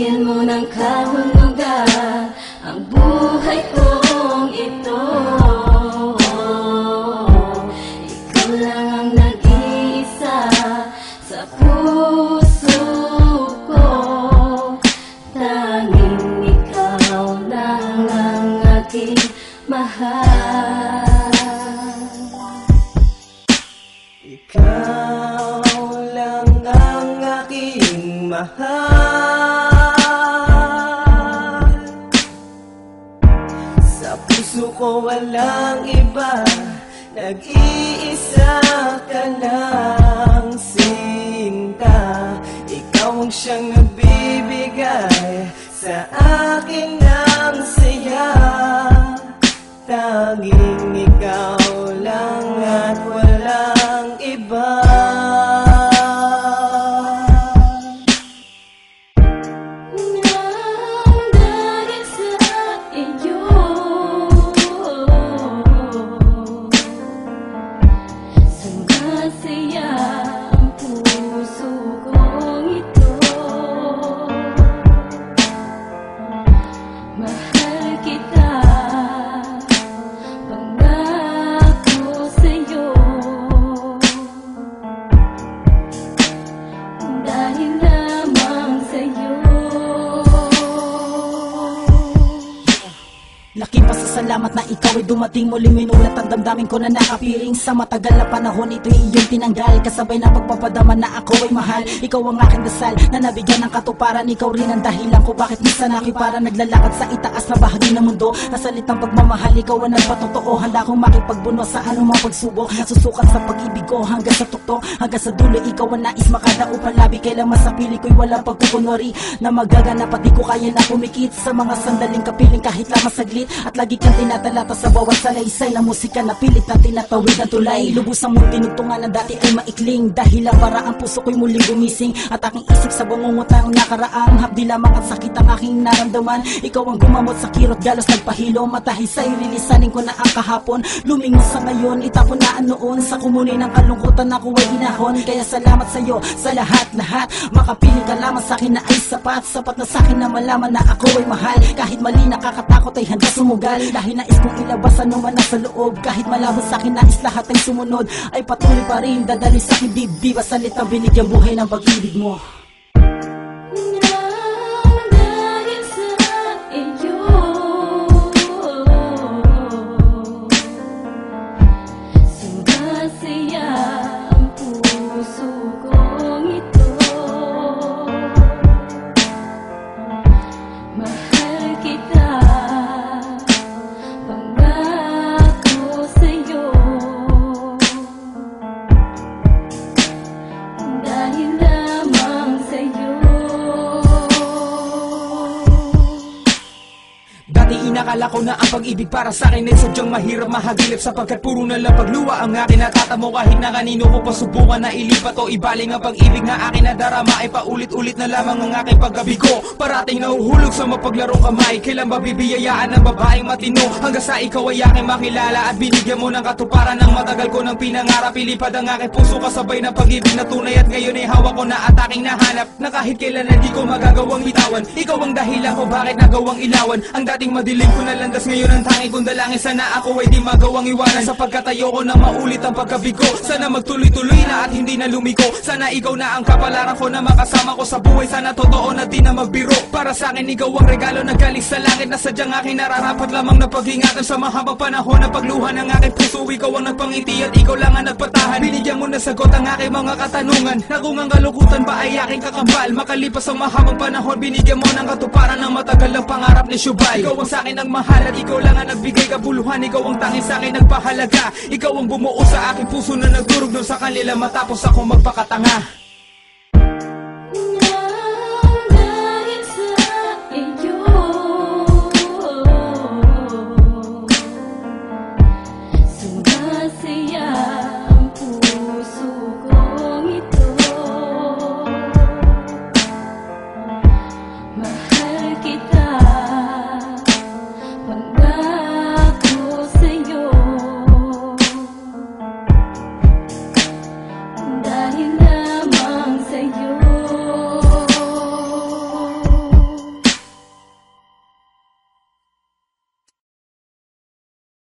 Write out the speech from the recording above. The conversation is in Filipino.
Bigyan mo ng kahulugan ang buhay kong ito. Ikaw lang ang nag-iisa sa puso ko. Tanging ikaw lang ang aking mahal. Ikaw lang ang aking mahal. Sa puso ko walang iba, nag-iisa ka lang, sinta. Ikaw ang siyang nagbibigay sa akin ng saya. Tanging ikaw lang at walang iba. Dahil sa iyo, sumasaya ang puso kong ito. Mahal kita, pangako sa'yo. Dahil lamang sa'yo. Laking pasasalamat na ikaw ay dumating, muling minulat ang damdamin ko na nakapiring. Sa matagal na panahon ito'y iyong tinanggal, kasabay na pagpapadama na ako ay mahal. Ikaw ang aking dasal na nabigyan ng katuparan. Ikaw rin ang dahilan ko bakit minsan ako'y para naglalakad sa itaas na bahagi ng mundo. Sa salitang pagmamahal, ikaw ang nagpatotoo. Handa kong makipagbuno sa anumang pagsubok. Nasusukat sa pag-ibig ko hanggang sa tuktok, hanggang sa dulo. Ikaw ang nais makadaupan labi, kailangan sa pili ko'y walang pagkukunwari na magaganap at di ko kaya na pumikit sa mga sandaling kapiling kahit lamang saglit. At lagi kang tinatalata sa bawat salaysay na musika na pilit na tinatawid ang tulay. Lubusang mong tinugtungan na dati ay maikling, dahilan para ang puso ko'y muling gumising. At aking isip sa bangungot ng nakaraang hapdi lamang at sakit ang aking naramdaman. Ikaw ang gumamot sa kirot, galos nagpahilo. Matahil sa'yo lilisanin ko na ang kahapon, lumingon sa ngayon, itapon na ang noon. Sa kumuni ng kalungkutan ako ay inahon. Kaya salamat sa'yo sa lahat-lahat. Makapiling ka lamang sa'kin na ay sapat. Sapat na sa'kin na malaman na ako ay mahal. Kahit mali nakakatakot ay handa sumugal. Dahil nais kong ilabas ano man nasa loob. Kahit malabo sa'kin nais lahat ay sumunod, ay patuloy pa rin dadali sa'kin dibdib. Salitang binigyan buhay ng pag-ibig mo. Dahil sa iyo, sumasaya ang puso kong ito. Mahal kita, pangako sa'yo. Dahil lamang sa'yo. Dati inakala ko na ang pag-ibig para sa'kin ay sadyang mahirap mahagilip, sapagkat puro na lang pagluwa ang akin natatamo. Kahit na kanino ko pasubukan na ilipat o ibaling ang pag-ibig na akin nadarama, ay paulit-ulit na lamang ang aking pagkabigo. Parating nahuhulog sa mapaglarong kamay, kailan ba bibiyayaan ng babaeng matino? Hanggang sa ikaw ay aking makilala at binigyan mo ng katuparan ng matagal ko ng pinangarap. Ilipad ang aking puso kasabay ng pag-ibig na tunay, at ngayon ay hawak ko na at aking nahanap, na kahit kailan na di ko magagawang bitawan. Ikaw ang dahilan ko bakit nagawang ilawan ang dating madilim ko na landas. Ngayon ang tangi kong dalangin, sana ako ay di magawang iwanan, sapagkat ayoko na maulit ang pagkabigo. Sana magtuloy-tuloy na at hindi na lumiko. Sana ikaw na ang kapalaran ko na makasama ko sa buhay. Sana totoo na di na magbiro. Para sa akin ikaw ang regalo na galing sa langit, na sadyang aking nararapat lamang na pag-ingatan sa mahabang panahon ng pagluha ng aking puso. Ikaw ang nagpangiti at ikaw lang ang nagpatahan. Binigyan mo na sagot ang aking mga katanungan, na kung ang kalukutan ba ay aking kakambal. Makalipas ang mahabang panahon, binigyan mo ng katuparan ng matagal ng pangarap ni Shubay. Ikaw ang sa akin ang mahal at ikaw lang ang nagbigay kabuluhan. Ikaw ang tanging sa akin nagpahalaga. Ikaw ang bumuo sa aking puso na nagdurog nun sa kanila matapos ako magpakatanga.